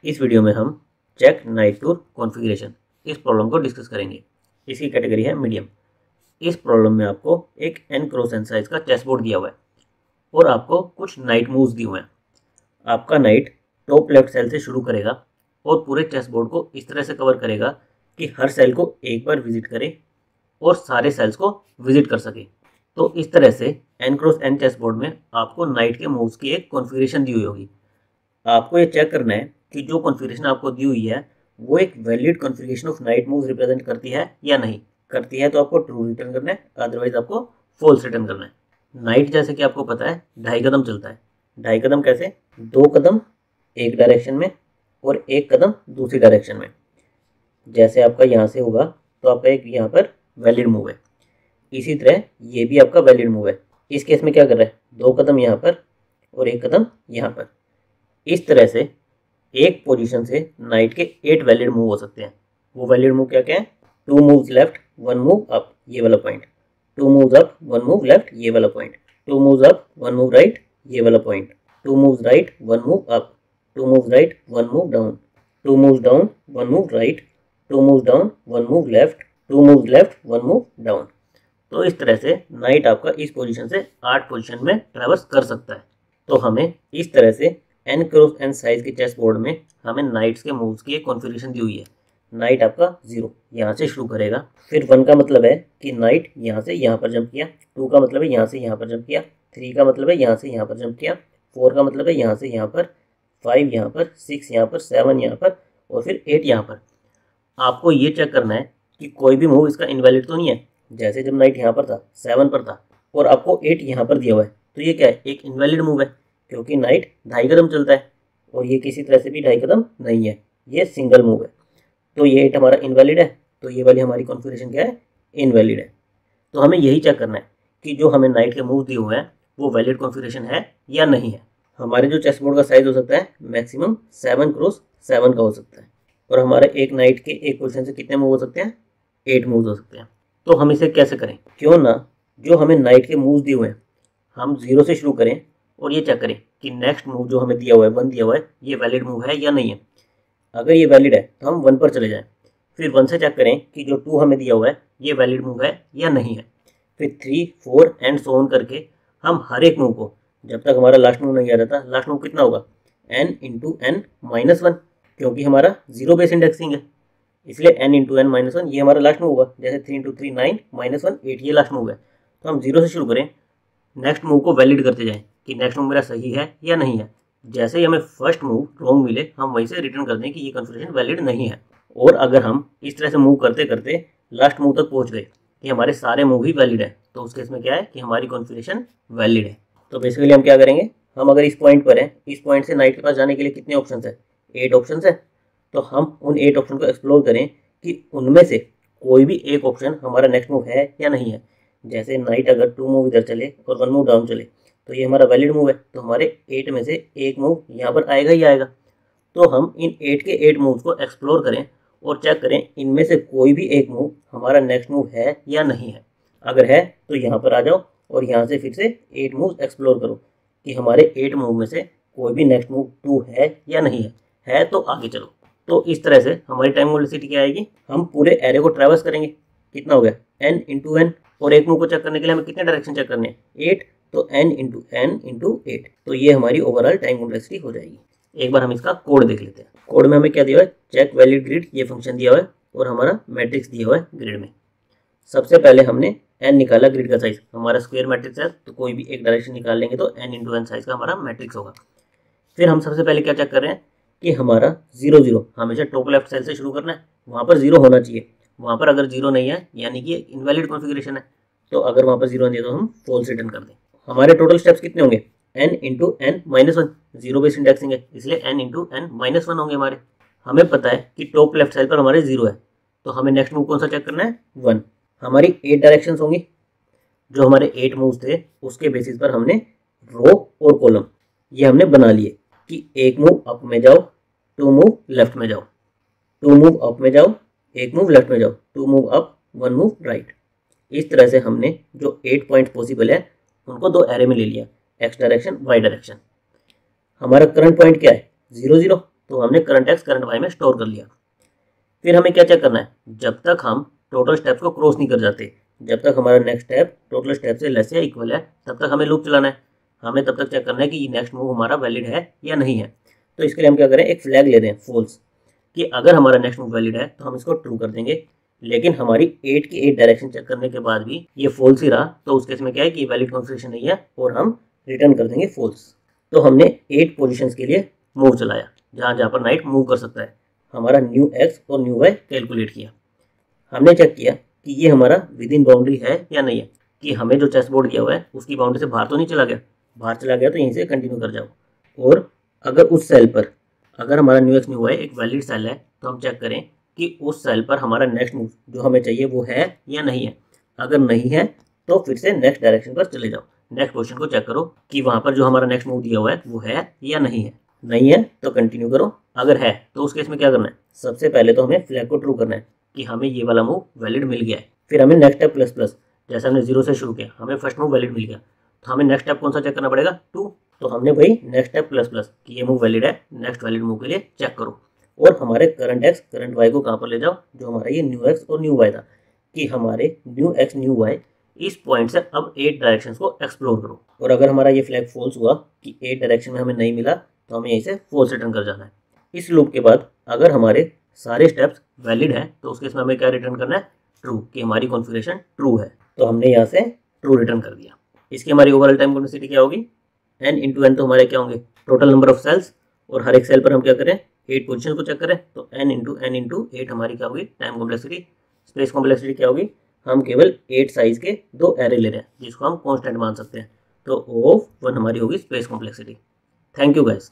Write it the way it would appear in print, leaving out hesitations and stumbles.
इस वीडियो में हम चेक नाइट टूर कॉन्फ़िगरेशन इस प्रॉब्लम को डिस्कस करेंगे। इसकी कैटेगरी है मीडियम। इस प्रॉब्लम में आपको एक n क्रॉस n साइज का चेस बोर्ड दिया हुआ है और आपको कुछ नाइट मूव्स दिए हुए हैं। आपका नाइट टॉप लेफ्ट सेल से शुरू करेगा और पूरे चेस बोर्ड को इस तरह से कवर करेगा कि हर सेल को एक बार विजिट करे और सारे सेल्स को विजिट कर सके। तो इस तरह से n cross n chess board में आपको नाइट के मूव्स की एक कॉन्फ़िगरेशन दी हुई होगी। आपको ये चेक करना है कि जो कॉन्फ़िगरेशन आपको दी हुई है वो एक valid configuration of night moves represent करती है या नहीं। करती है तो आपको ट्रू रिटर्न करना है, अदरवाइज आपको फॉल्स रिटर्न करना है। नाइट जैसे कि आपको पता है 2.5 कदम चलता है। 2.5 कदम कैसे? 2 कदम एक डायरेक्शन में और 1 कदम दूसरी डायरेक्शन में। जैसे आपका यहाँ से होगा तो आपका एक यहाँ पर वैलिड मूव है, इसी तरह ये भी आपका वैलिड मूव है। इस केस में क्या कर रहा है? 2 कदम यहाँ पर और 1 कदम यहाँ पर। इस तरह से एक पोजीशन से नाइट के 8 वैलिड मूव हो सकते हैं। वो वैलिड मूव क्या क्या है? 2 मूव्स लेफ्ट 1 मूव अप, ये वाला point. 2 moves up 1 move left, ये वाला point. 2 moves up 1 move right, ये वाला point. 2 moves right 1 move up. 2 moves right 1 move down. 2 moves down 1 move right. 2 moves down 1 move left. 2 moves left 1 move down. तो इस तरह से night आपका इस पोजीशन से 8 पोजीशन में ट्रैवर्स कर सकता है। तो हमें इस तरह से n क्रॉस n साइज के चेस बोर्ड में हमें नाइट्स के मूव्स की एक कॉन्फ़िगरेशन दी हुई है। नाइट आपका 0 यहाँ से शुरू करेगा, फिर 1 का मतलब है कि नाइट यहाँ से यहाँ पर जंप किया। 2 का मतलब है यहाँ से यहाँ पर जंप किया। 3 का मतलब है यहाँ से यहाँ पर जंप किया। 4 का मतलब है यहाँ से यहाँ पर। 5 यहाँ पर, 6 यहाँ पर, 7 यहाँ पर और फिर 8 यहाँ पर। आपको ये चेक करना है कि कोई भी मूव इसका इनवैलिड तो नहीं है। जैसे जब नाइट यहाँ पर था 7 पर था और आपको 8 यहाँ पर दिया हुआ है, तो ये क्या है? एक इनवैलिड मूव है, क्योंकि नाइट 2.5 कदम चलता है और ये किसी तरह से भी 2.5 कदम नहीं है, ये सिंगल मूव है। तो ये 8 हमारा इनवैलिड है, तो ये वाली हमारी कॉन्फ़िगरेशन क्या है? इनवैलिड है। तो हमें यही चेक करना है कि जो हमें नाइट के मूव दिए हुए हैं वो वैलिड कॉन्फ़िगरेशन है या नहीं है। हमारे जो चेस बोर्ड का साइज हो सकता है मैक्सिमम 7 क्रॉस 7 का हो सकता है और हमारे एक नाइट के एक पोजीशन से कितने मूव हो सकते हैं? 8 मूव हो सकते हैं। तो हम इसे कैसे करें? क्यों ना जो हमें नाइट के मूव दिए हुए हैं हम 0 से शुरू करें और ये चेक करें कि नेक्स्ट मूव जो हमें दिया हुआ है 1 दिया हुआ है, ये वैलिड मूव है या नहीं है। अगर ये वैलिड है तो हम 1 पर चले जाएं, फिर 1 से चेक करें कि जो 2 हमें दिया हुआ है ये वैलिड मूव है या नहीं है। फिर 3, 4 एंड सो ऑन करके हम हर एक मूव को, जब तक हमारा लास्ट मूव नहीं आ जाता। लास्ट मूव कितना होगा? n इंटू n माइनस 1, क्योंकि हमारा 0 बेस इंडेक्सिंग है, इसलिए n इंटू n माइनस 1 ये हमारा लास्ट मूव होगा। जैसे 3 इंटू 3 9 माइनस 1 8, ये लास्ट मूव है। तो हम 0 से शुरू करें, नेक्स्ट मूव को वैलिड करते जाएं कि नेक्स्ट मूव मेरा सही है या नहीं है। जैसे ही हमें फर्स्ट मूव रॉन्ग मिले हम वहीं से रिटर्न कर दें कि ये कॉन्फ़िगरेशन वैलिड नहीं है। और अगर हम इस तरह से मूव करते करते लास्ट मूव तक पहुंच गए कि हमारे सारे मूव ही वैलिड है, तो उस केस में क्या है कि हमारी कॉन्फ़िगरेशन वैलिड है। तो बेसिकली हम क्या करेंगे? हम अगर इस पॉइंट पर हैं, इस पॉइंट से नाइट के पास जाने के लिए कितने ऑप्शन है? 8 ऑप्शन है। तो हम उन 8 ऑप्शन को एक्सप्लोर करें कि उनमें से कोई भी एक ऑप्शन हमारा नेक्स्ट मूव है या नहीं है। जैसे नाइट अगर 2 मूव इधर चले और 1 मूव डाउन चले तो ये हमारा वैलिड मूव है, तो हमारे 8 में से एक मूव यहाँ पर आएगा ही आएगा। तो हम इन 8 के 8 मूव्स को एक्सप्लोर करें और चेक करें इनमें से कोई भी एक मूव हमारा नेक्स्ट मूव है या नहीं है। अगर है तो यहाँ पर आ जाओ और यहाँ से फिर से 8 मूव्स एक्सप्लोर करो कि हमारे 8 मूव में से कोई भी नेक्स्ट मूव 2 है या नहीं है तो आगे चलो। तो इस तरह से हमारी टाइम वेलोसिटी क्या आएगी? हम पूरे एरे को ट्रैवर्स करेंगे। कितना हो गया? n into n। और एक मूव को चेक करने के लिए हमें कितने डायरेक्शन चेक करने हैं? 8। तो n इंटू 8, तो ये हमारी ओवरऑल टाइम कॉम्प्लेक्सिटी हो जाएगी। एक बार हम इसका कोड देख लेते हैं। कोड में हमें क्या दिया हुआ है? चेक वैलिड ग्रिड, ये फंक्शन दिया हुआ है और हमारा मैट्रिक्स दिया हुआ है ग्रिड में। सबसे पहले हमने n निकाला, ग्रिड का साइज हमारा स्क्वायर मैट्रिक्स है तो कोई भी एक डायरेक्शन निकाल लेंगे तो n इंटू n साइज का हमारा मैट्रिक्स होगा। फिर हम सबसे पहले क्या चेक कर रहे हैं कि हमारा 0 0 हमेशा टॉप लेफ्ट सेल से शुरू करना है, वहाँ पर 0 होना चाहिए। वहाँ पर अगर 0 नहीं है यानी कि इनवैलिड कॉन्फ़िगरेशन है, तो अगर वहाँ पर 0 नहीं है तो हम फॉल्स रिटर्न कर दें। हमारे टोटल स्टेप्स कितने होंगे? n into n minus 1, 0 base indexing है इसलिए n इंटू n माइनस 1 होंगे हमारे। हमें पता है कि टॉप लेफ्ट साइड पर हमारे 0 है, तो हमें नेक्स्ट मूव कौन सा चेक करना है? 1। हमारी 8 डायरेक्शंस होंगी, जो हमारे 8 मूव्स थे उसके बेसिस पर हमने रो और कॉलम ये हमने बना लिए कि एक मूव अप में जाओ, 2 मूव लेफ्ट में जाओ, 2 मूव अप में जाओ, 1 मूव लेफ्ट में जाओ, 2 मूव अप, 1 मूव राइट। इस तरह से हमने जो 8 पॉइंट पॉसिबल है उनको 2 एरे में ले लिया, एक्स डायरेक्शन वाई डायरेक्शन। हमारा करंट पॉइंट क्या है? 0 0। तो हमने करंट एक्स करंट वाई में स्टोर कर लिया। फिर हमें क्या चेक करना है, जब तक हम टोटल स्टेप्स को क्रॉस नहीं कर जाते, जब तक हमारा नेक्स्ट स्टेप टोटल स्टेप से लेस या इक्वल है, तब तक हमें लूप चलाना है। हमें तब तक चेक करना है कि ये नेक्स्ट मूव हमारा वैलिड है या नहीं है। तो इसके लिए हम क्या करें, एक फ्लैग ले रहे हैं फॉल्स, कि अगर हमारा नेक्स्ट मूव वैलिड है तो हम इसको ट्रू कर देंगे, लेकिन हमारी 8 की 8 डायरेक्शन चेक करने के बाद भी ये फॉल्स ही रहा, तो उस केस में क्या है कि वैलिड कॉन्फ़िगरेशन नहीं है और हम रिटर्न कर देंगे फॉल्स। तो हमने 8 पोजीशंस के लिए मूव चलाया, जहाँ जहाँ पर नाइट मूव कर सकता है, हमारा न्यू एक्स और न्यू वाई कैलकुलेट किया। हमने चेक किया कि ये हमारा विद इन बाउंड्री है या नहीं है, कि हमें जो चेस बोर्ड दिया हुआ है उसकी बाउंड्री से बाहर तो नहीं चला गया, बाहर चला गया तो यहीं से कंटिन्यू कर जाओ। और अगर उस सेल पर, अगर हमारा न्यू एक्स न्यू वाई एक वैलिड सेल है, तो हम चेक करें कि उस सेल पर हमारा नेक्स्ट मूव जो हमें चाहिए वो है या नहीं है। अगर नहीं है तो फिर से नेक्स्ट डायरेक्शन पर चले जाओ, नेक्स्ट पोजीशन को चेक करो कि वहाँ पर जो हमारा नेक्स्ट मूव दिया हुआ है वो है या नहीं है। नहीं है तो कंटिन्यू करो, अगर है तो उस केस में क्या करना है, सबसे पहले तो हमें फ्लैग को ट्रू करना है कि हमें ये वाला मूव वैलिड मिल गया है। फिर हमें नेक्स्ट स्टेप प्लस प्लस, जैसे हमने 0 से शुरू किया, हमें फर्स्ट मूव वैलिड मिल गया, तो हमें नेक्स्ट स्टेप कौन सा चेक करना पड़ेगा, 2। तो हमने वही नेक्स्ट स्टेप प्लस प्लस कि ये मूव वैलिड है, नेक्स्ट वैलिड मूव के लिए चेक करो। और हमारे करंट एक्स करंट वाई को कहाँ पर ले जाओ, जो हमारा ये न्यू एक्स और न्यू वाई था, कि हमारे न्यू एक्स न्यू वाई इस पॉइंट से अब 8 डायरेक्शन को एक्सप्लोर करो। और अगर हमारा ये फ्लैग फॉल्स हुआ कि 8 डायरेक्शन में हमें नहीं मिला, तो हमें यहीं से फॉल्स रिटर्न कर जाना है। इस लूप के बाद अगर हमारे सारे स्टेप्स वैलिड हैं तो उसके इसमें हमें क्या रिटर्न करना है, ट्रू, कि हमारी कॉन्फ़िगरेशन ट्रू है। तो हमने यहाँ से ट्रू रिटर्न कर दिया। इसकी हमारी ओवरऑल टाइम कॉम्प्लेक्सिटी क्या होगी, n इंटू एन, तो हमारे क्या होंगे टोटल नंबर ऑफ सेल्स, और हर एक सेल पर हम क्या करें 8 पोजीशन को चेक करें, तो n इंटू 8 हमारी क्या होगी टाइम कॉम्प्लेक्सिटी। स्पेस कॉम्प्लेक्सिटी क्या होगी, हम केवल 8 साइज के 2 एरे ले रहे हैं जिसको हम कॉन्स्टेंट मान सकते हैं, तो O(1) हमारी होगी space complexity. Thank you guys.